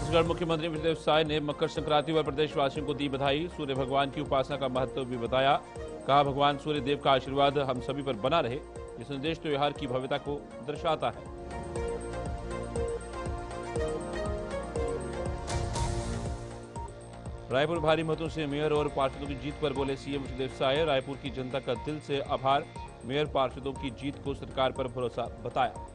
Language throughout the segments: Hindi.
छत्तीसगढ़ मुख्यमंत्री विजयदेव साय ने मकर संक्रांति पर प्रदेशवासियों को दी बधाई। सूर्य भगवान की उपासना का महत्व भी बताया। कहा, भगवान सूर्य देव का आशीर्वाद हम सभी पर बना रहे। ये संदेश त्योहार की भव्यता को दर्शाता है। रायपुर भारी मतों से मेयर और पार्षदों की जीत पर बोले सीएम विजयदेव साय। रायपुर की जनता का दिल से आभार। मेयर पार्षदों की जीत को सरकार पर भरोसा बताया।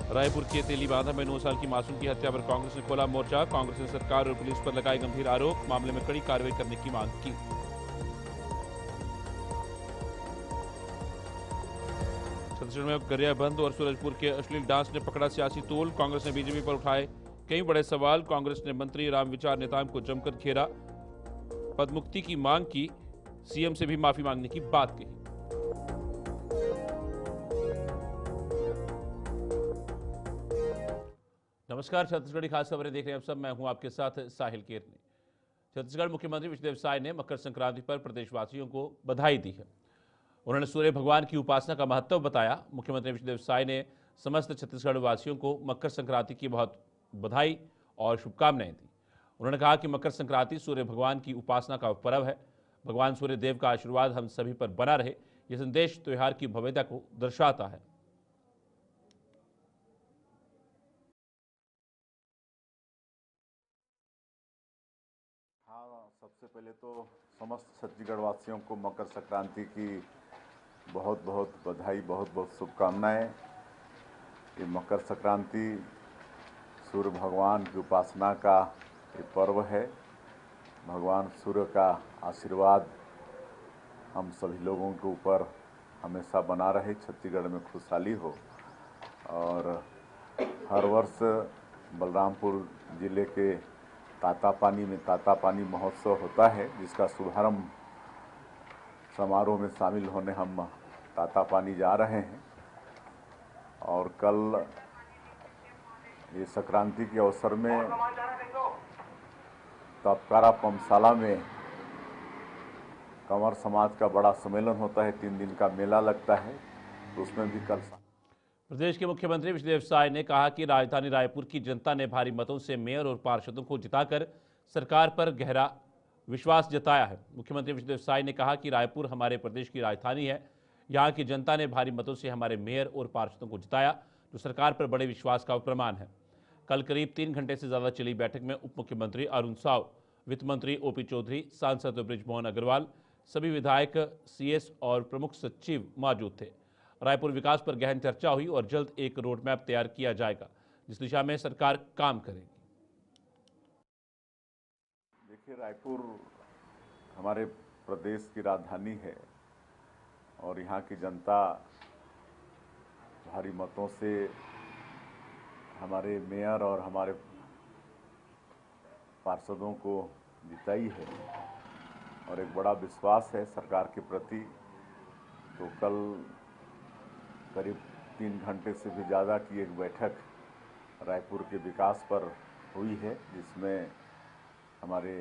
रायपुर के तेलीबांधा में 9 साल की मासूम की हत्या पर कांग्रेस ने खोला मोर्चा। कांग्रेस ने सरकार और पुलिस पर लगाए गंभीर आरोप। मामले में कड़ी कार्रवाई करने की मांग की। छत्तीसगढ़ में गरियाबंद और सूरजपुर के अश्लील डांस ने पकड़ा सियासी तूल। कांग्रेस ने बीजेपी पर उठाए कई बड़े सवाल। कांग्रेस ने मंत्री रामविचार नेताम को जमकर घेरा। पदमुक्ति की मांग की। सीएम से भी माफी मांगने की बात कही। नमस्कार, छत्तीसगढ़ी खास खबरें देख रहे हैं आप सब। मैं हूं आपके साथ साहिल केरनी। छत्तीसगढ़ मुख्यमंत्री विजयदेव साय ने मकर संक्रांति पर प्रदेशवासियों को बधाई दी है। उन्होंने सूर्य भगवान की उपासना का महत्व बताया। मुख्यमंत्री विजयदेव साय ने समस्त छत्तीसगढ़ वासियों को मकर संक्रांति की बहुत बधाई और शुभकामनाएं दी। उन्होंने कहा कि मकर संक्रांति सूर्य भगवान की उपासना का पर्व है। भगवान सूर्य देव का आशीर्वाद हम सभी पर बना रहे। ये संदेश त्योहार की भव्यता को दर्शाता है। हाँ, सबसे पहले तो समस्त छत्तीसगढ़ वासियों को मकर संक्रांति की बहुत बहुत बधाई, बहुत बहुत शुभकामनाएं। ये मकर संक्रांति सूर्य भगवान की उपासना का ये पर्व है। भगवान सूर्य का आशीर्वाद हम सभी लोगों के ऊपर हमेशा बना रहे, छत्तीसगढ़ में खुशहाली हो। और हर वर्ष बलरामपुर जिले के तातापानी में तातापानी महोत्सव होता है, जिसका शुभारंभ समारोह में शामिल होने हम तातापानी जा रहे हैं। और कल ये संक्रांति के अवसर में तपकारा पमशाला में कंवर समाज का बड़ा सम्मेलन होता है, 3 दिन का मेला लगता है, तो उसमें भी कल। प्रदेश के मुख्यमंत्री विजयदेव साय ने कहा कि राजधानी रायपुर की जनता ने भारी मतों से मेयर और पार्षदों को जिताकर सरकार पर गहरा विश्वास जताया है। मुख्यमंत्री विजयदेव साय ने कहा कि रायपुर हमारे प्रदेश की राजधानी है। यहाँ की जनता ने भारी मतों से हमारे मेयर और पार्षदों को जिताया, जो सरकार पर बड़े विश्वास का प्रमाण है। कल करीब 3 घंटे से ज्यादा चली बैठक में उप मुख्यमंत्री अरुण साव, वित्त मंत्री ओपी चौधरी, सांसद बृजमोहन अग्रवाल, सभी विधायक, सीएस और प्रमुख सचिव मौजूद थे। रायपुर विकास पर गहन चर्चा हुई और जल्द एक रोड मैप तैयार किया जाएगा, जिस दिशा में सरकार काम करेगी। देखिए, रायपुर हमारे प्रदेश की राजधानी है और यहाँ की जनता भारी मतों से हमारे मेयर और हमारे पार्षदों को जिताई है और एक बड़ा विश्वास है सरकार के प्रति। तो कल करीब 3 घंटे से भी ज़्यादा की एक बैठक रायपुर के विकास पर हुई है, जिसमें हमारे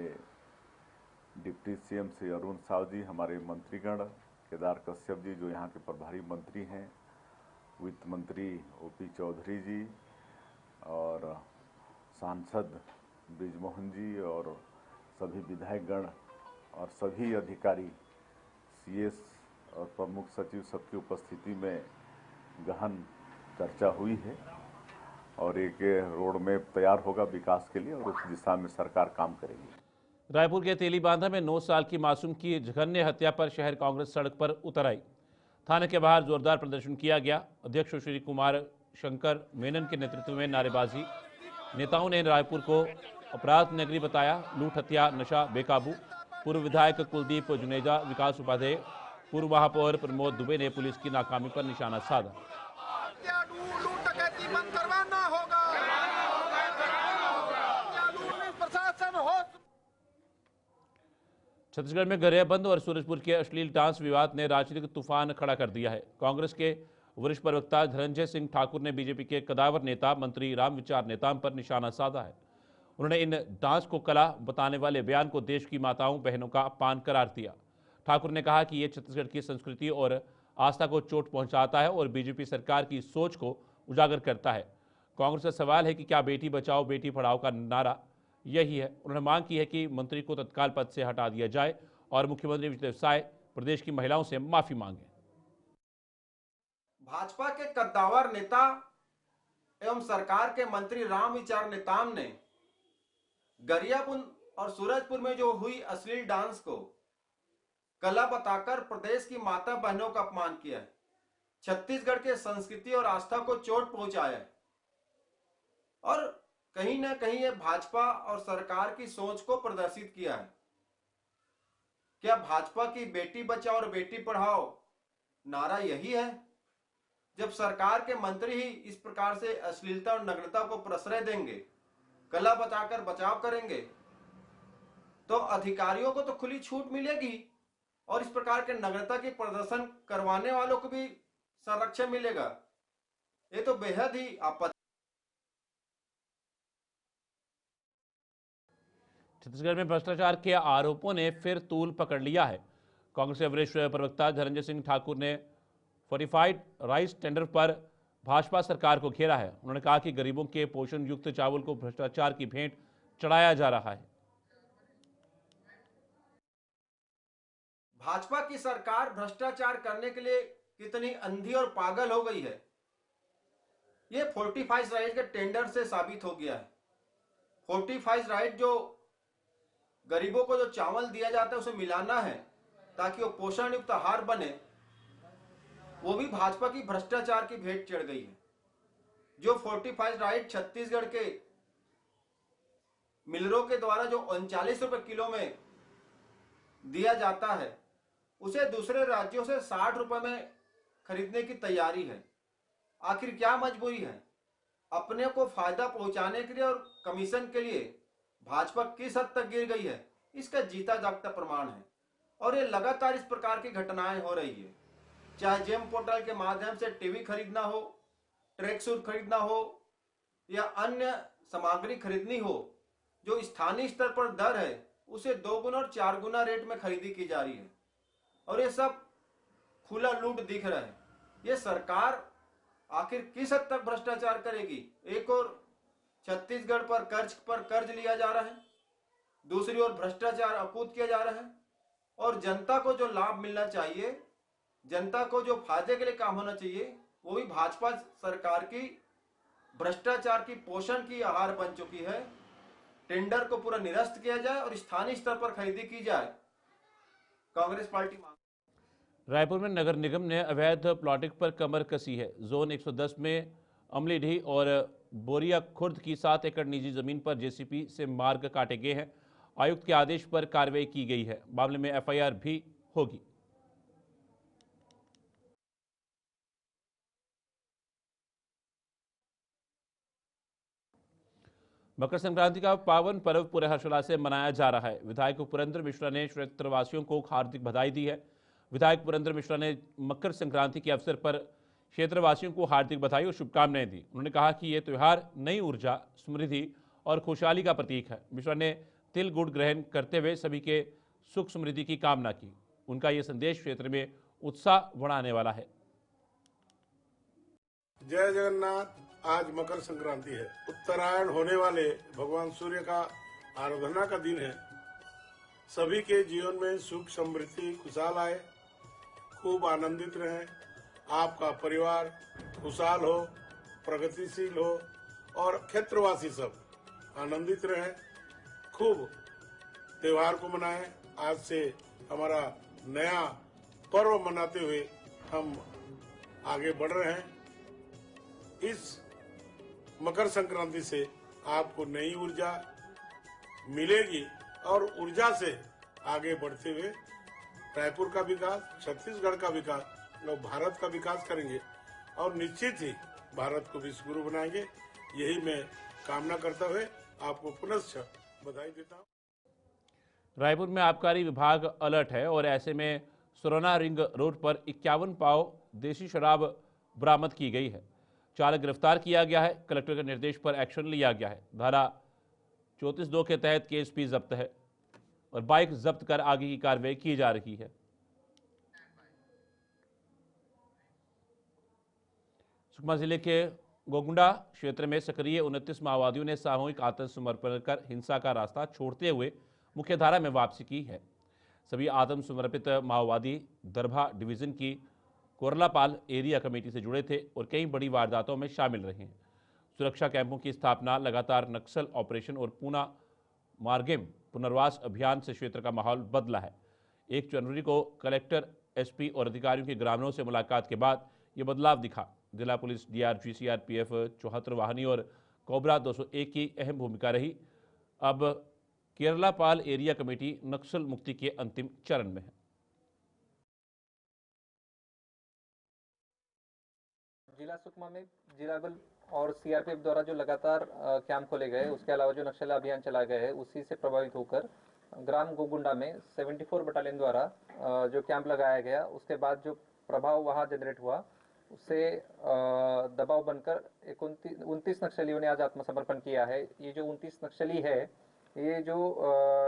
डिप्टी सीएम श्री अरुण साव जी, हमारे मंत्रीगण केदार कश्यप जी जो यहाँ के प्रभारी मंत्री हैं, वित्त मंत्री ओपी चौधरी जी और सांसद बृजमोहन जी और सभी विधायकगण और सभी अधिकारी, सीएस और प्रमुख सचिव सबकी उपस्थिति में गहन चर्चा हुई है और एक रोड मैप तैयार होगा विकास के लिए और उस दिशा में सरकार काम करेगी। रायपुर के तेलीबांधा में 9 साल की मासूम की जघन्य हत्या पर शहर कांग्रेस सड़क पर उतर आई। थाने के बाहर जोरदार प्रदर्शन किया गया। अध्यक्ष श्री कुमार शंकर मेनन के नेतृत्व में नारेबाजी। नेताओं ने रायपुर को अपराध नगरी बताया। लूट, हत्या, नशा बेकाबू। पूर्व विधायक कुलदीप जुनेजा, विकास उपाध्याय, पूर्व महापौर प्रमोद दुबे ने पुलिस की नाकामी पर निशाना साधा। छत्तीसगढ़ में गरियाबंद और सूरजपुर के अश्लील डांस विवाद ने राजनीतिक तूफान खड़ा कर दिया है। कांग्रेस के वरिष्ठ प्रवक्ता धनंजय सिंह ठाकुर ने बीजेपी के कदावर नेता मंत्री रामविचार नेताम पर निशाना साधा है। उन्होंने इन डांस को कला बताने वाले बयान को देश की माताओं बहनों का अपमान करार दिया। ठाकुर ने कहा कि ये छत्तीसगढ़ की संस्कृति और आस्था को चोट पहुंचाता है और बीजेपी सरकार की सोच को उजागर करता है। कांग्रेस का सवाल है कि क्या बेटी बचाओ बेटी पढ़ाओ का नारा यही है। उन्होंने मांग की है कि मंत्री को तत्काल पद से हटा दिया जाए और मुख्यमंत्री विजय साय प्रदेश की महिलाओं से माफी मांगे। भाजपा के कद्दावर नेता एवं सरकार के मंत्री रामविचार नेताम ने गरियाबंद और सूरजपुर में जो हुई अश्लील डांस को कला बताकर प्रदेश की माता बहनों का अपमान किया है, छत्तीसगढ़ के संस्कृति और आस्था को चोट पहुंचाया है और कहीं ना कहीं ये भाजपा और सरकार की सोच को प्रदर्शित किया है। क्या भाजपा की बेटी बचाओ और बेटी पढ़ाओ नारा यही है? जब सरकार के मंत्री ही इस प्रकार से अश्लीलता और नग्नता को प्रश्रय देंगे, कला बताकर बचाव करेंगे, तो अधिकारियों को तो खुली छूट मिलेगी और इस प्रकार के नग्नता की प्रदर्शन करवाने वालों को भी संरक्षण मिलेगा। ये तो बेहद ही आपत्ति। छत्तीसगढ़ में भ्रष्टाचार के आरोपों ने फिर तूल पकड़ लिया है। कांग्रेस के वरिष्ठ प्रवक्ता धनंजय सिंह ठाकुर ने फोर्टिफाइड राइस टेंडर पर भाजपा सरकार को घेरा है। उन्होंने कहा कि गरीबों के पोषण युक्त चावल को भ्रष्टाचार की भेंट चढ़ाया जा रहा है। भाजपा की सरकार भ्रष्टाचार करने के लिए कितनी अंधी और पागल हो गई है, ये फोर्टिफाइड राइस के टेंडर से साबित हो गया है। फोर्टिफाइड राइस जो गरीबों को जो चावल दिया जाता है उसे मिलाना है ताकि वो पोषण युक्त आहार बने, वो भी भाजपा की भ्रष्टाचार की भेंट चढ़ गई है। जो फोर्टिफाइड राइस छत्तीसगढ़ के मिलरों के द्वारा जो 39 रुपए किलो में दिया जाता है, उसे दूसरे राज्यों से 60 रुपए में खरीदने की तैयारी है। आखिर क्या मजबूरी है? अपने को फायदा पहुंचाने के लिए और कमीशन के लिए भाजपा किस हद तक गिर गई है, इसका जीता जागता प्रमाण है। और ये लगातार इस प्रकार की घटनाएं हो रही है, चाहे जेम पोर्टल के माध्यम से टीवी खरीदना हो, ट्रैक सूट खरीदना हो या अन्य सामग्री खरीदनी हो, जो स्थानीय स्तर पर दर है उसे 2 गुना और 4 गुना रेट में खरीदी की जा रही है और ये सब खुला लूट दिख रहा है। ये सरकार आखिर किस हद तक भ्रष्टाचार करेगी? एक और छत्तीसगढ़ पर कर्ज लिया जा रहा है, दूसरी ओर भ्रष्टाचार अपूत किया जा रहा है और जनता को जो लाभ मिलना चाहिए, जनता को जो फायदे के लिए काम होना चाहिए, वो भी भाजपा सरकार की भ्रष्टाचार की पोषण की आहार बन चुकी है। टेंडर को पूरा निरस्त किया जाए और स्थानीय स्तर पर खरीदी की जाए, कांग्रेस पार्टी मांग। रायपुर में नगर निगम ने अवैध प्लॉटिंग पर कमर कसी है। जोन 110 में अमलीडीह और बोरिया खुर्द की 7 एकड़ निजी जमीन पर जेसीबी से मार्ग काटे गए हैं। आयुक्त के आदेश पर कार्रवाई की गई है। मामले में एफआईआर भी होगी। मकर संक्रांति का पावन पर्व पूरे हर्षोल्लास से मनाया जा रहा है। विधायक पुरेंद्र मिश्रा ने क्षेत्रवासियों को हार्दिक बधाई दी है। विधायक पुरेंद्र मिश्रा ने मकर संक्रांति के अवसर पर क्षेत्रवासियों को हार्दिक बधाई और शुभकामनाएं दी। उन्होंने कहा कि ये त्यौहार नई ऊर्जा, समृद्धि और खुशहाली का प्रतीक है। मिश्रा ने तिल गुड़ ग्रहण करते हुए सभी के सुख समृद्धि की कामना की। उनका ये संदेश क्षेत्र में उत्साह बढ़ाने वाला है। जय जगन्नाथ। आज मकर संक्रांति है। उत्तरायण होने वाले भगवान सूर्य का आराधना का दिन है। सभी के जीवन में सुख समृद्धि खुशहाल आए, खूब आनंदित रहें, आपका परिवार खुशहाल हो, प्रगतिशील हो और क्षेत्रवासी सब आनंदित रहें, खूब त्योहार को मनाएं। आज से हमारा नया पर्व मनाते हुए हम आगे बढ़ रहे हैं। इस मकर संक्रांति से आपको नई ऊर्जा मिलेगी और ऊर्जा से आगे बढ़ते हुए रायपुर का विकास, छत्तीसगढ़ का विकास और भारत का विकास करेंगे और निश्चित ही भारत को विश्व गुरु बनाएंगे। यही मैं कामना करता हुए आपको पुनश्च बधाई देता हूँ। रायपुर में आबकारी विभाग अलर्ट है और ऐसे में सुरना रिंग रोड पर 51 पाव देसी शराब बरामद की गई है। चालक गिरफ्तार किया गया है। कलेक्टर के निर्देश पर एक्शन लिया गया है। धारा 34(2) के तहत केस भी जब्त है और बाइक जब्त कर आगे की कार्रवाई की जा रही है। सुकमा जिले के गोगुंडा क्षेत्र में सक्रिय 29 माओवादियों ने सामूहिक आत्मसमर्पण कर हिंसा का रास्ता छोड़ते हुए मुख्यधारा में वापसी की है। सभी आत्मसमर्पित माओवादी दरभा डिवीजन की कोरलापाल एरिया कमेटी से जुड़े थे और कई बड़ी वारदातों में शामिल रहे हैं। सुरक्षा कैंपों की स्थापना, लगातार नक्सल ऑपरेशन और पूना मार्गेम पुनर्वास अभियान से क्षेत्र का माहौल बदला है। 1 जनवरी को कलेक्टर, एसपी और अधिकारियों के ग्रामीणों से मुलाकात के बाद ये बदलाव दिखा। जिला पुलिस, डीआरजी, सीआरपीएफ, 74 वाहिनी और कोबरा 201 की अहम भूमिका रही। अब केरलापाल एरिया कमेटी नक्सल मुक्ति के अंतिम चरण में है। जिला सुकमा में जिला बल और सीआरपीएफ द्वारा जो लगातार कैंप खोले गए, उसके अलावा जो नक्सल अभियान चलाए गए हैं, उसी से प्रभावित होकर ग्राम गोगुंडा में 74 बटालियन द्वारा जो कैंप लगाया गया, उसके बाद जो प्रभाव वहां जनरेट हुआ, उससे दबाव बनकर 29 नक्सलियों ने आज आत्मसमर्पण किया है। ये जो 29 नक्सली है, ये जो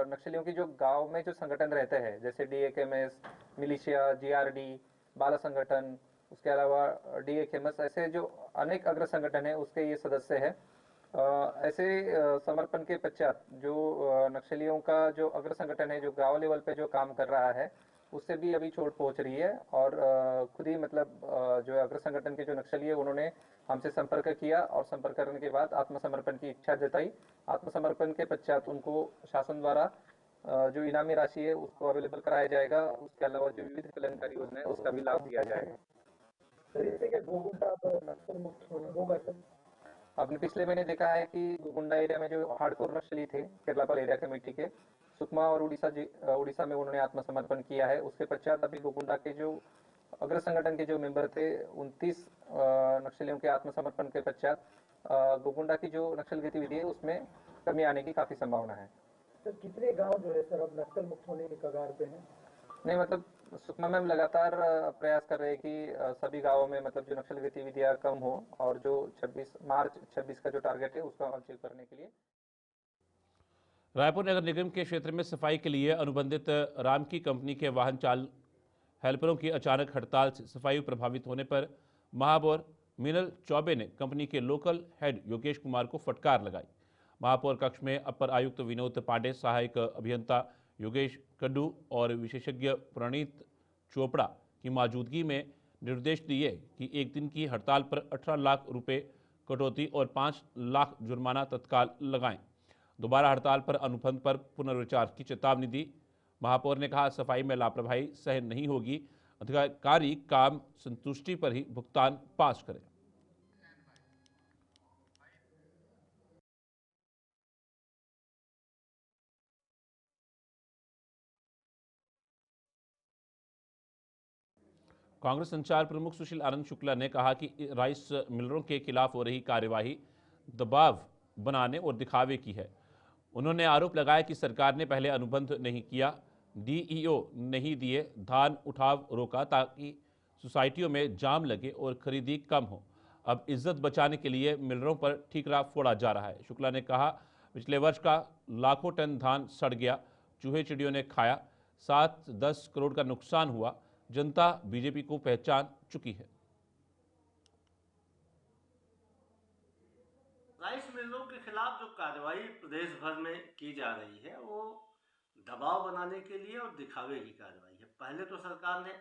नक्सलियों की जो गांव में जो संगठन रहते हैं, जैसे डीएकेएमएस, मिलिशिया, जीआरडी, बाला संगठन, उसके अलावा डीएकेएमएस, ऐसे जो अनेक अग्र संगठन है, उसके ये सदस्य है। ऐसे समर्पण के पश्चात जो नक्सलियों का जो अग्र संगठन है, जो गांव लेवल पे जो काम कर रहा है, उससे भी अभी चोट पहुंच रही है और खुद ही मतलब जो अग्र संगठन के जो नक्सली है, उन्होंने हमसे संपर्क किया और संपर्क करने के बाद आत्मसमर्पण की इच्छा जताई। आत्मसमर्पण के पश्चात उनको शासन द्वारा जो इनामी राशि है उसको अवेलेबल कराया जाएगा। उसके अलावा जो विविध कल्याणकारी योजना है उसका भी लाभ दिया जाएगा। आपने पिछले महीने देखा है कि गोगुंडा एरिया में जो हार्डकोर नक्सली थे केरलापाल एरिया कमेटी के, सुकमा और उड़ीसा में उन्होंने आत्मसमर्पण किया है। उसके पश्चात अभी गोगुंडा के जो अग्र संगठन के जो मेंबर थे, 29 नक्सलियों के आत्मसमर्पण के पश्चात गोगुंडा की जो नक्सल गतिविधि है उसमें कमी आने की काफी संभावना है। सर, कितने गांव जो है सर अब नक्सल मुक्त होने के कगार पे हैं? नहीं, मतलब सुकमा में हम लगातार प्रयास कर रहे हैं कि सभी गांवों में मतलब जो नक्सल गतिविधियां कम हो और जो मार्च 26 का जो टारगेट है उसको अचीव करने के लिए रायपुर नगर निगम के क्षेत्र में सफाई के लिए अनुबंधित रामकी कंपनी के वाहन चाल हेल्परों की अचानक हड़ताल से सफाई प्रभावित होने पर महापौर मीनल चौबे ने कंपनी के लोकल हेड योगेश कुमार को फटकार लगाई। महापौर कक्ष में अपर आयुक्त विनोद पांडे, सहायक अभियंता योगेश कड्डू और विशेषज्ञ प्रणीत चोपड़ा की मौजूदगी में निर्देश दिए कि 1 दिन की हड़ताल पर 18 लाख रुपए कटौती और 5 लाख जुर्माना तत्काल लगाएं। दोबारा हड़ताल पर अनुबंध पर पुनर्विचार की चेतावनी दी। महापौर ने कहा, सफाई में लापरवाही सहन नहीं होगी, अधिकारी काम संतुष्टि पर ही भुगतान पास करें। कांग्रेस संचार प्रमुख सुशील आनंद शुक्ला ने कहा कि राइस मिलरों के खिलाफ हो रही कार्यवाही दबाव बनाने और दिखावे की है। उन्होंने आरोप लगाया कि सरकार ने पहले अनुबंध नहीं किया, डीईओ नहीं दिए, धान उठाव रोका ताकि सोसाइटियों में जाम लगे और खरीदी कम हो। अब इज्जत बचाने के लिए मिलरों पर ठीकरा फोड़ा जा रहा है। शुक्ला ने कहा, पिछले वर्ष का लाखों टन धान सड़ गया, चूहे चिड़ियों ने खाया, 7-10 करोड़ का नुकसान हुआ। जनता बीजेपी को पहचान चुकी है। राइस मिलों के खिलाफ जो कार्रवाई प्रदेश भर में की जा रही है वो दबाव बनाने के लिए और दिखावे की कार्रवाई है। पहले तो सरकार ने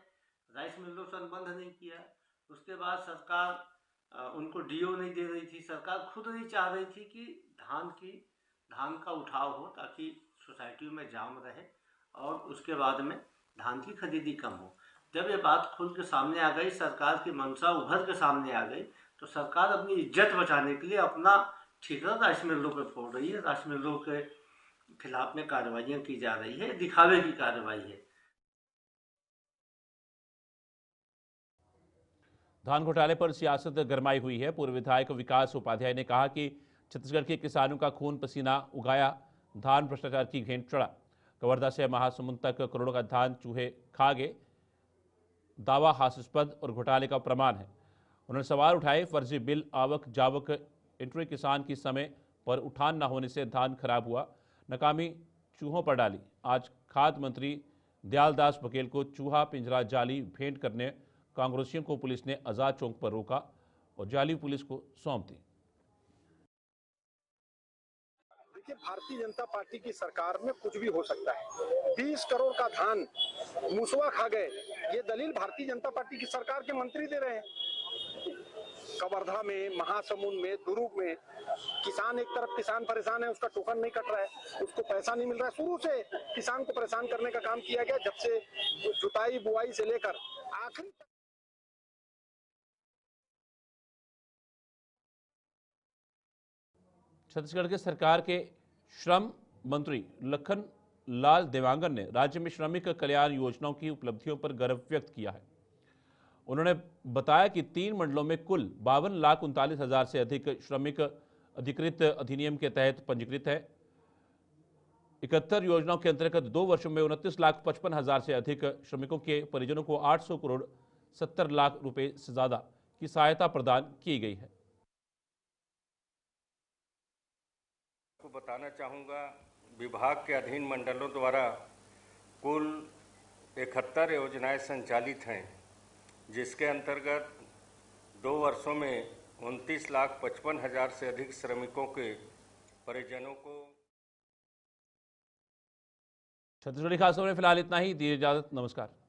राइस मिलों से अनुबंध नहीं किया, उसके बाद सरकार उनको डीओ नहीं दे रही थी। सरकार खुद नहीं चाह रही थी कि धान का उठाव हो ताकि सोसाइटियों में जाम रहे और उसके बाद में धान की खरीदी कम हो। जब ये बात खुल के सामने आ गई, सरकार की मंशा उभर के सामने आ गई, तो सरकार अपनी इज्जत बचाने के लिए अपना ठीकरा राइस मिलों पे फोड़ रही है। राइस मिलों के खिलाफ में कार्रवाइयाँ की जा रही है, दिखावे की कार्रवाई है। धान घोटाले पर सियासत गरमाई हुई है। पूर्व विधायक विकास उपाध्याय ने कहा कि छत्तीसगढ़ के किसानों का खून पसीना उगाया धान भ्रष्टाचार की घेंट चढ़ा। कवर्धा से महासमुंद तक करोड़ों का धान चूहे खा गए, दावा हास्यास्पद और घोटाले का प्रमाण है। उन्होंने सवाल उठाए, फर्जी बिल, आवक जावक एंट्री किसान की समय पर उठान न होने से धान खराब हुआ, नाकामी चूहों पर डाली। आज खाद्य मंत्री दयालदास बघेल को चूहा पिंजरा जाली भेंट करने कांग्रेसियों को पुलिस ने आजाद चौक पर रोका। और जाली पुलिस को सौंप दी। देखिए, भारतीय जनता पार्टी की सरकार में कुछ भी हो सकता है। 20 करोड़ का धान मुसवा खा गए, ये दलील भारतीय जनता पार्टी की सरकार के मंत्री दे रहे हैं। कवर्धा में, महासमुंद में, दुर्ग में किसान, एक तरफ किसान परेशान है, उसका टोकन नहीं कट रहा है, उसको पैसा नहीं मिल रहा है। शुरू से किसान को परेशान करने का काम किया गया, जब से जुताई बुआई से लेकर आखिरी तक। छत्तीसगढ़ के सरकार के श्रम मंत्री लखन लाल देवांगन ने राज्य में श्रमिक कल्याण योजनाओं की उपलब्धियों पर गर्व व्यक्त किया है। उन्होंने बताया कि 3 मंडलों में कुल 52,39,000 से अधिक श्रमिक अधिकृत अधिनियम के तहत पंजीकृत है। 71 योजनाओं के अंतर्गत 2 वर्षों में 29,55,000 से अधिक श्रमिकों के परिजनों को 800 करोड़ 70 लाख रुपए से ज्यादा की सहायता प्रदान की गई है। को बताना चाहूँगा, विभाग के अधीन मंडलों द्वारा कुल 71 योजनाएं संचालित हैं, जिसके अंतर्गत 2 वर्षों में 29,55,000 से अधिक श्रमिकों के परिजनों को। छत्तीसगढ़ी खास खबर में फिलहाल इतना ही। दीजिए इजाजत, नमस्कार।